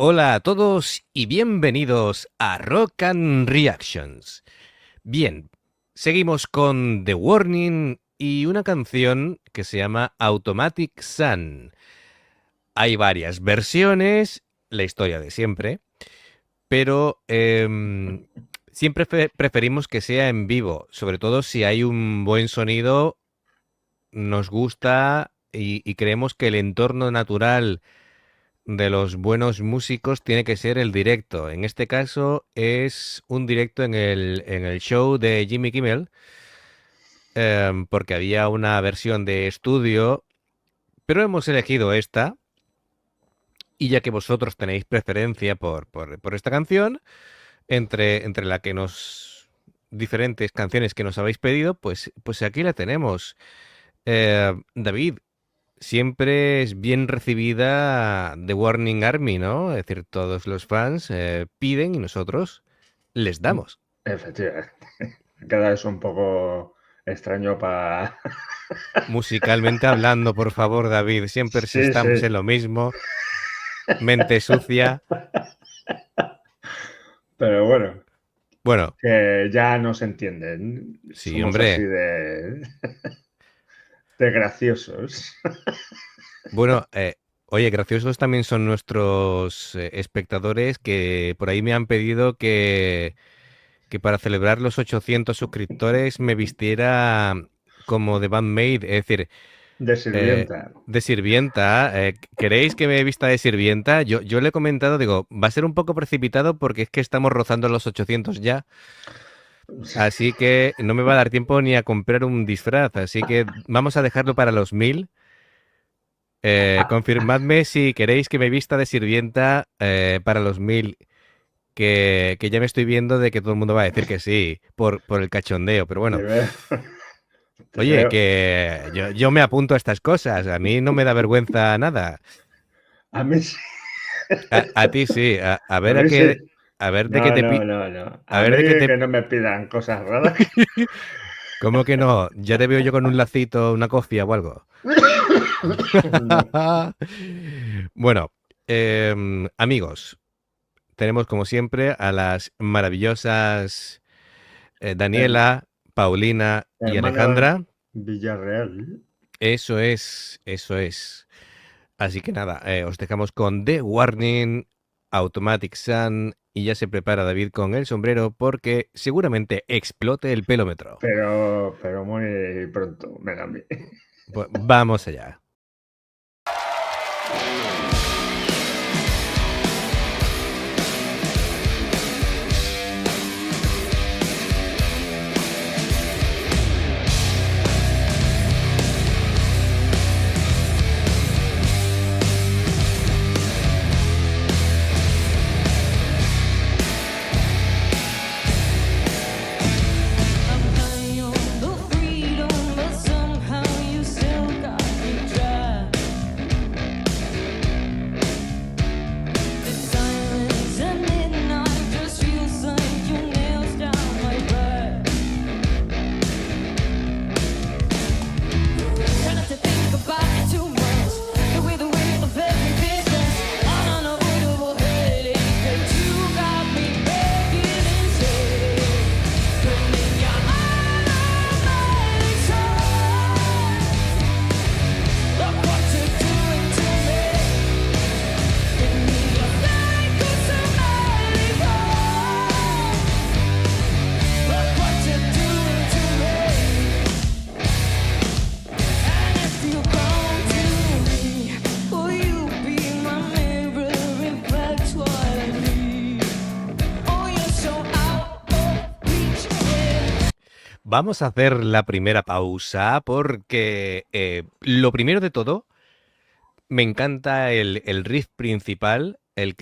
Hola a todos y bienvenidos a Rock and Reactions. Bien, seguimos con The Warning y una canción que se llama Automatic Sun. Hay varias versiones, la historia de siempre, pero siempre preferimos que sea en vivo, sobre todo si hay un buen sonido, nos gusta y creemos que el entorno natural de los buenos músicos tiene que ser el directo. En este caso es un directo en el show de Jimmy Kimmel, porque había una versión de estudio, pero hemos elegido esta. Y ya que vosotros tenéis preferencia por esta canción, entre la que nos diferentes canciones que nos habéis pedido, pues aquí la tenemos. David, siempre es bien recibida The Warning Army, ¿no? Es decir, todos los fans piden y nosotros les damos. Efectivamente. Queda eso un poco extraño para... Musicalmente hablando, por favor, David, siempre si Sí, estamos sí. en lo mismo, mente sucia. Pero bueno, Bueno, que ya nos entienden. sí, Somos así hombre. de graciosos. Bueno, oye, graciosos también son nuestros espectadores que por ahí me han pedido que para celebrar los 800 suscriptores me vistiera como de bandmate, es decir, De Eh, sirvienta. de sirvienta, ¿queréis que me vista de sirvienta? Yo le he comentado, digo, va a ser un poco precipitado porque es que estamos rozando los 800 ya, así que no me va a dar tiempo ni a comprar un disfraz, así que vamos a dejarlo para los 1000. Confirmadme si queréis que me vista de sirvienta para los 1000, que ya me estoy viendo de que todo el mundo va a decir que sí, por el cachondeo, pero Te bueno. veo. Te Oye, veo. que yo me apunto a estas cosas, a mí no me da vergüenza nada. A mí sí. A ti sí, a A ver mí sí. a ver de qué No, te no, no, no. a A ver mí de qué te que no me pidan cosas raras. ¿Cómo que no? Ya te veo yo con un lacito, una cofia o algo. No. Bueno, amigos, tenemos como siempre a las maravillosas Herm- Daniela, Paulina y Hermano Alejandra. Villarreal. Eso es, eso es. Así que nada, os dejamos con The Warning, Automatic Sun y ya se prepara David con el sombrero porque seguramente explote el pelómetro. Pero muy pronto me da a mí. Pues vamos allá. Vamos a hacer la primera pausa porque lo primero de todo, me encanta el riff principal, el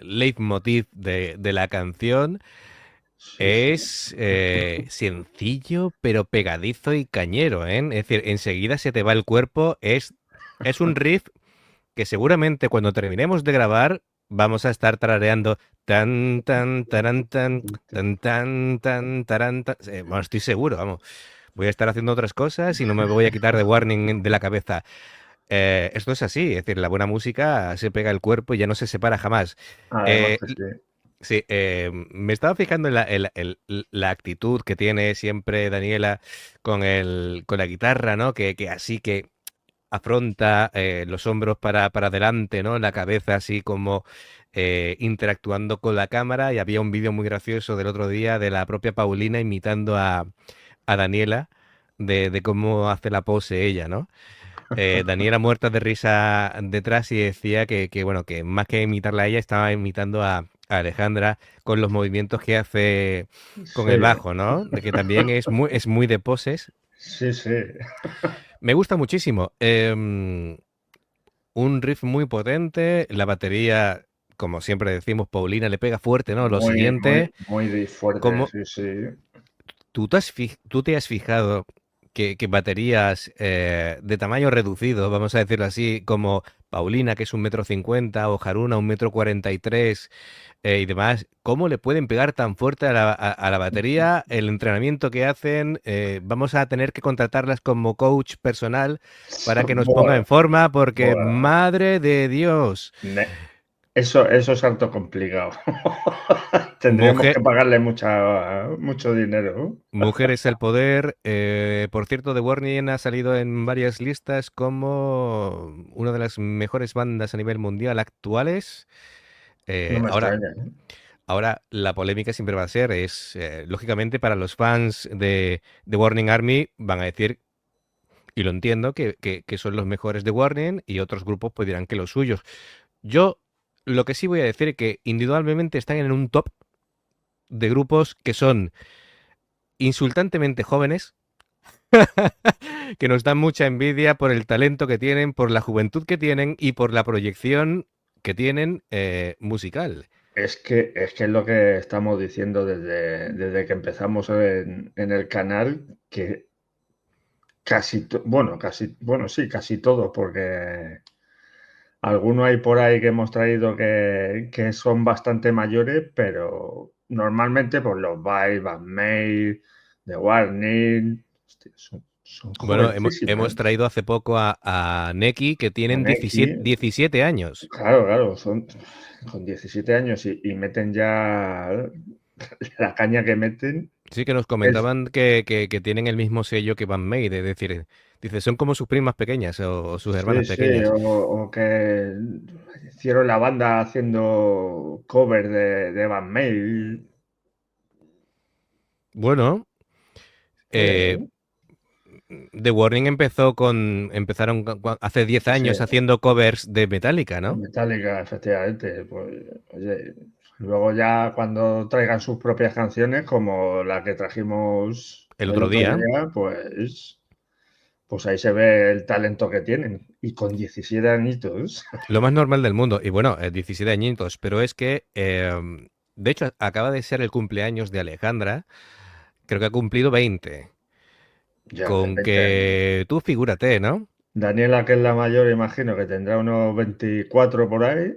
leitmotiv de la canción. Sí, sí. Es sencillo, pero pegadizo y cañero, ¿eh? Es decir, enseguida se te va el cuerpo. Es un riff que seguramente cuando terminemos de grabar vamos a estar tarareando tan, tan, taran, tan, tan, tan, tan, taran, tan. Bueno, estoy seguro, vamos. Voy a estar haciendo otras cosas y no me voy a quitar de Warning de la cabeza. Esto es así, es decir, la buena música se pega al cuerpo y ya no se separa jamás. Además Eh, que sí. sí, me estaba fijando en la actitud que tiene siempre Daniela con la guitarra, ¿no? Que así que afronta los hombros para adelante, ¿no? La cabeza así como interactuando con la cámara. Y había un vídeo muy gracioso del otro día de la propia Paulina imitando a Daniela de cómo hace la pose ella, ¿no? Daniela muerta de risa detrás y decía bueno, que más que imitarla a ella, estaba imitando a Alejandra con los movimientos que hace con el Sí, bajo, ¿no? De que también es muy de poses. sí, sí. Me gusta muchísimo. Un riff muy potente, la batería, como siempre decimos, Paulina le pega fuerte, ¿no? Lo Muy, muy, siguiente, muy fuerte, como sí, sí. tú te has fijado que baterías de tamaño reducido, vamos a decirlo así, como Paulina, que es 1,50 m, o Haruna, 1,43 m, y demás, ¿cómo le pueden pegar tan fuerte a la batería? El entrenamiento que hacen, vamos a tener que contratarlas como coach personal para que nos ponga Bueno, en forma, porque bueno. madre de Dios, Eso es harto complicado. Tendríamos mujer, que pagarle mucho dinero. mujer es el poder. Por cierto, The Warning ha salido en varias listas como una de las mejores bandas a nivel mundial actuales. No Eh, me ahora, extraña, ¿eh? Ahora, la polémica siempre va a ser, lógicamente, para los fans de Warning Army van a decir, y lo entiendo, que son los mejores de Warning, y otros grupos pues dirán que los suyos. Yo lo que sí voy a decir es que individualmente están en un top de grupos que son insultantemente jóvenes, que nos dan mucha envidia por el talento que tienen, por la juventud que tienen y por la proyección que tienen musical. Es que es lo que estamos diciendo desde que empezamos en el canal, que bueno, sí, casi todo, porque algunos hay por ahí que hemos traído que son bastante mayores, pero normalmente pues los Vibe, Band Maid, The Warning, hostia, son Bueno, jovencísimos, hemos ¿eh? traído hace poco a Neki, que tienen Kaneki, 17 años. claro, claro, son con 17 años y meten ya la caña que meten Sí, que nos es comentaban que tienen el mismo sello que Van Made, es decir, dice, son como sus primas pequeñas o sus sí, hermanas sí, pequeñas. o que hicieron la banda haciendo cover de Van Mail. Bueno, eh, Sí, The Warning empezaron hace 10 sí, años haciendo covers de Metallica, de ¿no? Metallica, efectivamente. Pues, oye, luego ya cuando traigan sus propias canciones, como la que trajimos El el otro otro día. día, pues ahí se ve el talento que tienen. Y con 17 añitos. Lo más normal del mundo. Y bueno, 17 añitos, pero es que, de hecho, acaba de ser el cumpleaños de Alejandra. Creo que ha cumplido 20. Ya, de Con 20 años. que tú figúrate, ¿no? Daniela, que es la mayor, imagino que tendrá unos 24 por ahí.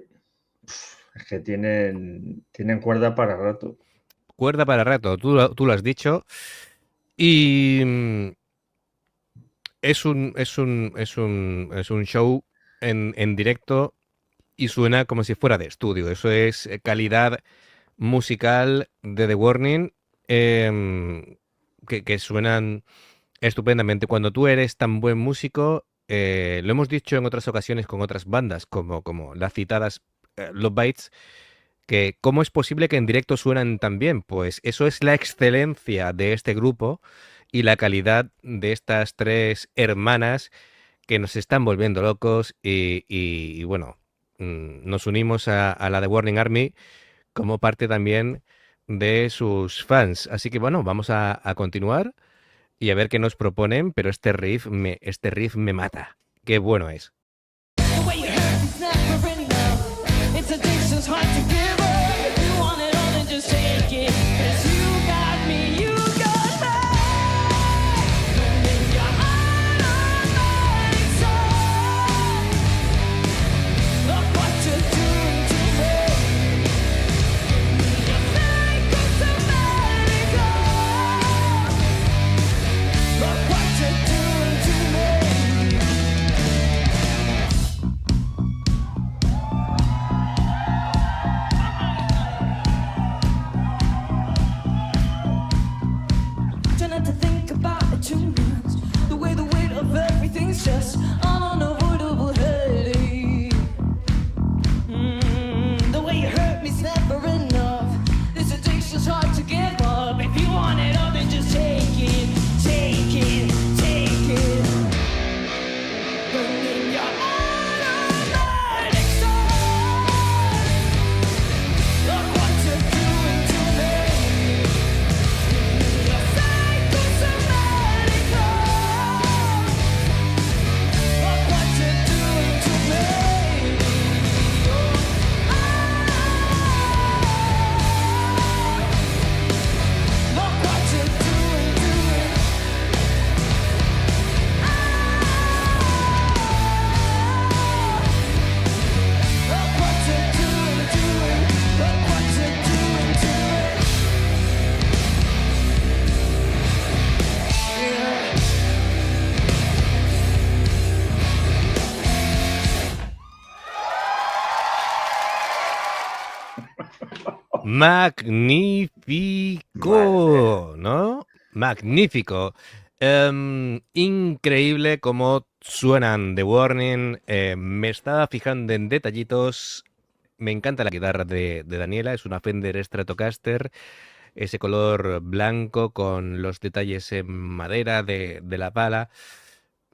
Es que tienen cuerda para rato. Cuerda para rato, tú lo has dicho. Y es un show en directo y suena como si fuera de estudio. Eso es calidad musical de The Warning, que suenan estupendamente. Cuando tú eres tan buen músico, lo hemos dicho en otras ocasiones con otras bandas, como las citadas Love Bites, que cómo es posible que en directo suenan tan bien. Pues eso es la excelencia de este grupo y la calidad de estas tres hermanas que nos están volviendo locos y bueno, nos unimos a la de Warning Army como parte también de sus fans. Así que bueno, vamos a continuar y a ver qué nos proponen, pero este riff me mata. Qué bueno es. The way you hurt is never enough. It's addiction's hard to give up. If you want it all, then just take it. 'Cause you got me, you got me. With your automatic soul. Look what you're doing to me. You make us so medical. Look what you're doing to me. Magnífico, ¿no? Magnífico. Increíble cómo suenan The Warning. Me estaba fijando en detallitos. Me encanta la guitarra de Daniela. Es una Fender Stratocaster. Ese color blanco con los detalles en madera de la pala.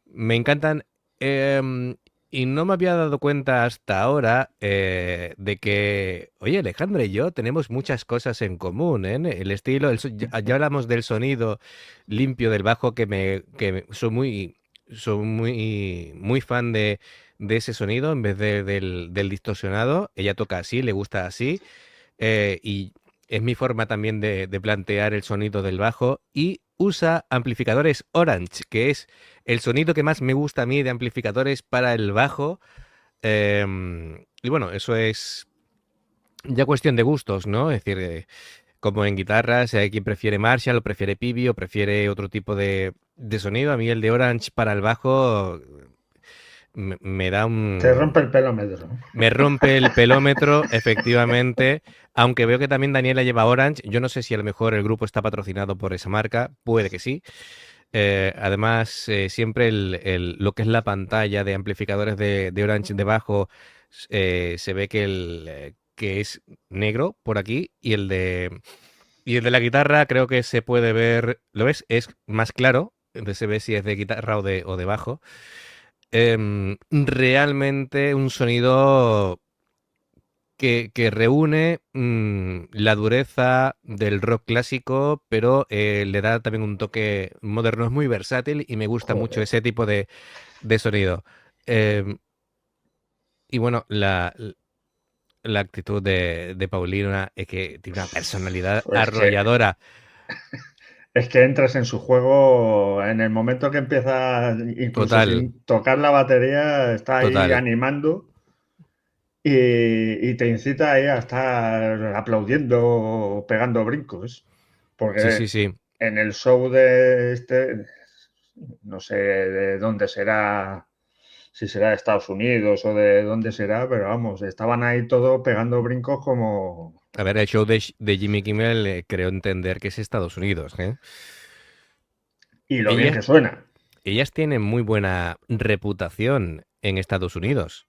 Me encantan. em, y no me había dado cuenta hasta ahora de que, oye, Alejandra y yo tenemos muchas cosas en común, ¿eh? El estilo, ya hablamos del sonido limpio del bajo, soy muy fan de ese sonido en vez del distorsionado. Ella toca así, le gusta así. Y es mi forma también de plantear el sonido del bajo. Y usa amplificadores Orange, que es el sonido que más me gusta a mí de amplificadores para el bajo. Y bueno, eso es ya cuestión de gustos, ¿no? Es decir, como en guitarras, hay quien prefiere Marshall, o prefiere Pibi, o prefiere otro tipo de sonido. A mí el de Orange para el bajo me da Te rompe el pelómetro. me rompe el pelómetro, efectivamente. Aunque veo que también Daniela lleva Orange. Yo no sé si a lo mejor el grupo está patrocinado por esa marca. Puede que sí. Además, siempre lo que es la pantalla de amplificadores de Orange debajo se ve que es negro por aquí y el de la guitarra creo que se puede ver, ¿lo ves? Es más claro, entonces se ve si es de guitarra o de bajo. Realmente un sonido que reúne la dureza del rock clásico, pero le da también un toque moderno. Es muy versátil y me gusta mucho Joder. ese tipo de sonido. Em, y bueno, la actitud de Paulina es que tiene una personalidad Pues arrolladora. es que entras en su juego en el momento que empieza, incluso Total, sin tocar la batería, está ahí total. animando y te incita ahí a estar aplaudiendo o pegando brincos. Sí, sí, Porque sí. en el show de este, no sé de dónde será, si será de Estados Unidos o de dónde será, pero vamos, estaban ahí todos pegando brincos como... A ver, el show de Jimmy Kimmel creo entender que es Estados Unidos, ¿eh? Y lo bien Ellas, que suena. ellas tienen muy buena reputación en Estados Unidos.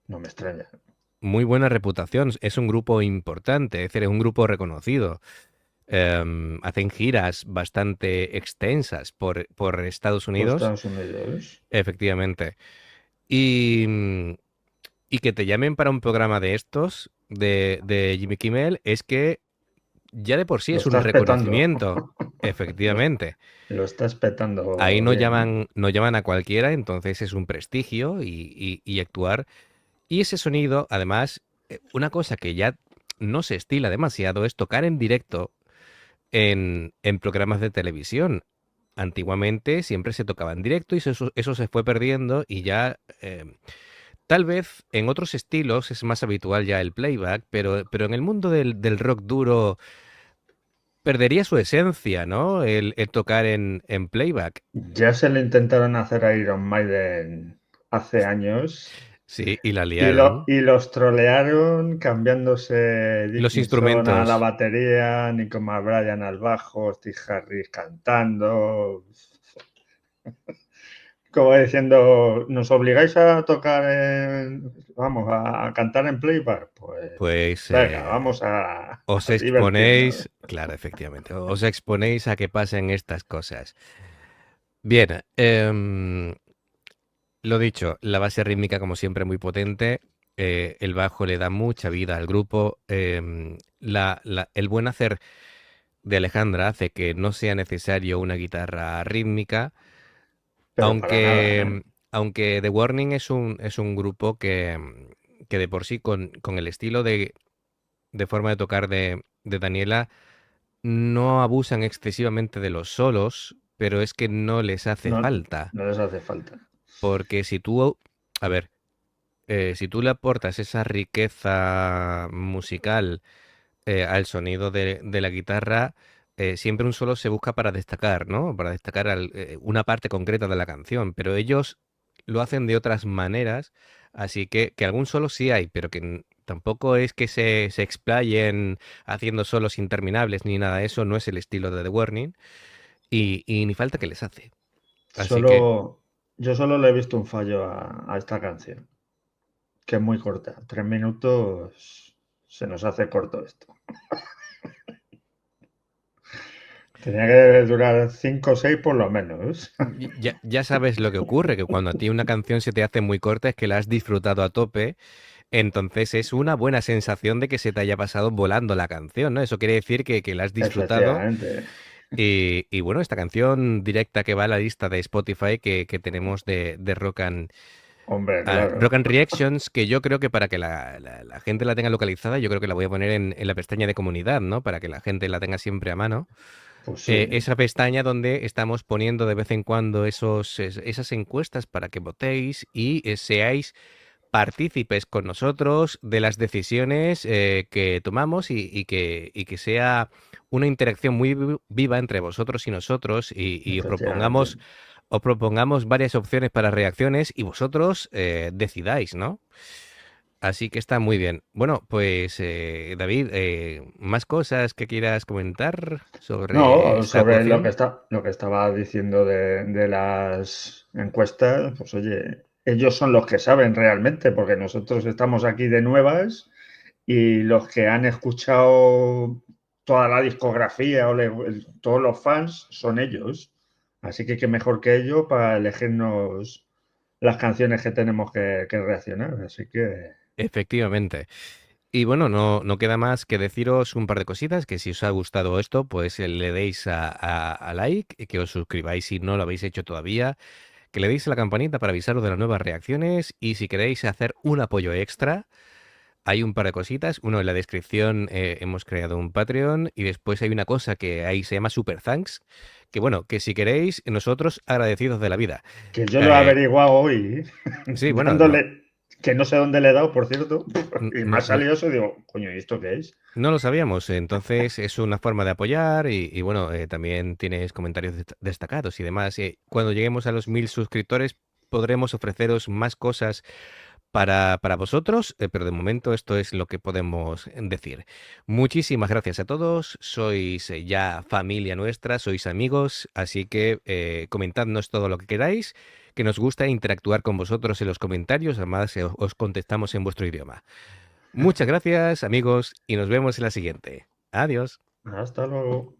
No me extraña. Muy buena reputación. Es un grupo importante, es decir, es un grupo reconocido. Hacen giras bastante extensas por Estados Por Unidos, Estados Unidos. efectivamente. Y que te llamen para un programa de estos, de Jimmy Kimmel, es que ya de por sí Lo es un estás petando. reconocimiento, Lo, efectivamente. lo estás Ahí petando no bien, ¿eh? llaman, no llaman a cualquiera, entonces es un prestigio y actuar. Y ese sonido, además, una cosa que ya no se estila demasiado es tocar en directo en programas de televisión. Antiguamente siempre se tocaba en directo y eso se fue perdiendo y ya tal vez en otros estilos es más habitual ya el playback, pero en el mundo del rock duro perdería su esencia, ¿no? El tocar en playback. Ya se le intentaron hacer a Iron Maiden hace años Sí, y la y, liaron. y los trolearon cambiándose Los Dickinson a la instrumentos. batería, Nico McBride al bajo, Steve Harris cantando. Como diciendo, ¿nos obligáis a tocar vamos, a cantar en playback? Pues Pues venga, vamos a, os a divertirnos. exponéis, claro, efectivamente, os exponéis a que pasen estas cosas. Bien, lo dicho, la base rítmica como siempre muy potente, el bajo le da mucha vida al grupo, el buen hacer de Alejandra hace que no sea necesario una guitarra rítmica, Pero para nada, ¿eh? aunque The Warning es un grupo que de por sí con el estilo de forma de tocar de Daniela no abusan excesivamente de los solos, pero es que no les hace No, falta. no les hace falta. Porque a ver, si tú le aportas esa riqueza musical al sonido de la guitarra, siempre un solo se busca para destacar, ¿no? Para destacar una parte concreta de la canción, pero ellos lo hacen de otras maneras, así que algún solo sí hay, pero Tampoco es que se explayen haciendo solos interminables ni nada de eso, no es el estilo de The Warning y ni falta que les hace. Así que Yo solo le he visto un fallo a esta canción, que es muy corta. 3 minutos se nos hace corto esto. Tenía que durar 5 o 6 por lo menos. ya sabes lo que ocurre, que cuando a ti una canción se te hace muy corta es que la has disfrutado a tope, entonces es una buena sensación de que se te haya pasado volando la canción, ¿no? Eso quiere decir que la has disfrutado. Efectivamente. Y bueno, esta canción directa que va a la lista de Spotify que tenemos de Hombre, Rock claro. and Reactions, que yo creo que para que la gente la tenga localizada, yo creo que la voy a poner en la pestaña de comunidad, ¿no? Para que la gente la tenga siempre a mano. Pues sí, Esa pestaña donde estamos poniendo de vez en cuando esas encuestas para que votéis y seáis partícipes con nosotros de las decisiones que tomamos y que sea una interacción muy viva entre vosotros y nosotros y efectivamente. os propongamos varias opciones para reacciones y vosotros decidáis, ¿no? Así que está muy bien. Bueno, pues David, ¿más cosas que quieras comentar sobre No, esta sobre actuación? lo que estaba diciendo de las encuestas, pues oye, ellos son los que saben realmente, porque nosotros estamos aquí de nuevas y los que han escuchado toda la discografía todos los fans son ellos. Así que qué mejor que ellos para elegirnos las canciones que tenemos que reaccionar. Así que Efectivamente. Y bueno, no queda más que deciros un par de cositas, que si os ha gustado esto, pues le deis a like, y que os suscribáis si no lo habéis hecho todavía, que le deis a la campanita para avisaros de las nuevas reacciones y si queréis hacer un apoyo extra, hay un par de cositas. Uno, en la descripción hemos creado un Patreon y después hay una cosa que ahí se llama Super Thanks, que bueno, que si queréis, nosotros agradecidos de la vida. que yo lo he Eh, averiguado hoy, sí, bueno, no, dándole, que no sé dónde le he dado, por cierto, y me no, ha salido eso y digo, coño, ¿y esto qué es? no lo sabíamos, entonces es una forma de apoyar y bueno, también tienes comentarios destacados y demás. Cuando lleguemos a los 1000 suscriptores podremos ofreceros más cosas para vosotros, pero de momento esto es lo que podemos decir. Muchísimas gracias a todos, sois ya familia nuestra, sois amigos, así que comentadnos todo lo que queráis, que nos gusta interactuar con vosotros en los comentarios, además os contestamos en vuestro idioma. Muchas gracias, amigos, y nos vemos en la siguiente. Adiós. Hasta luego.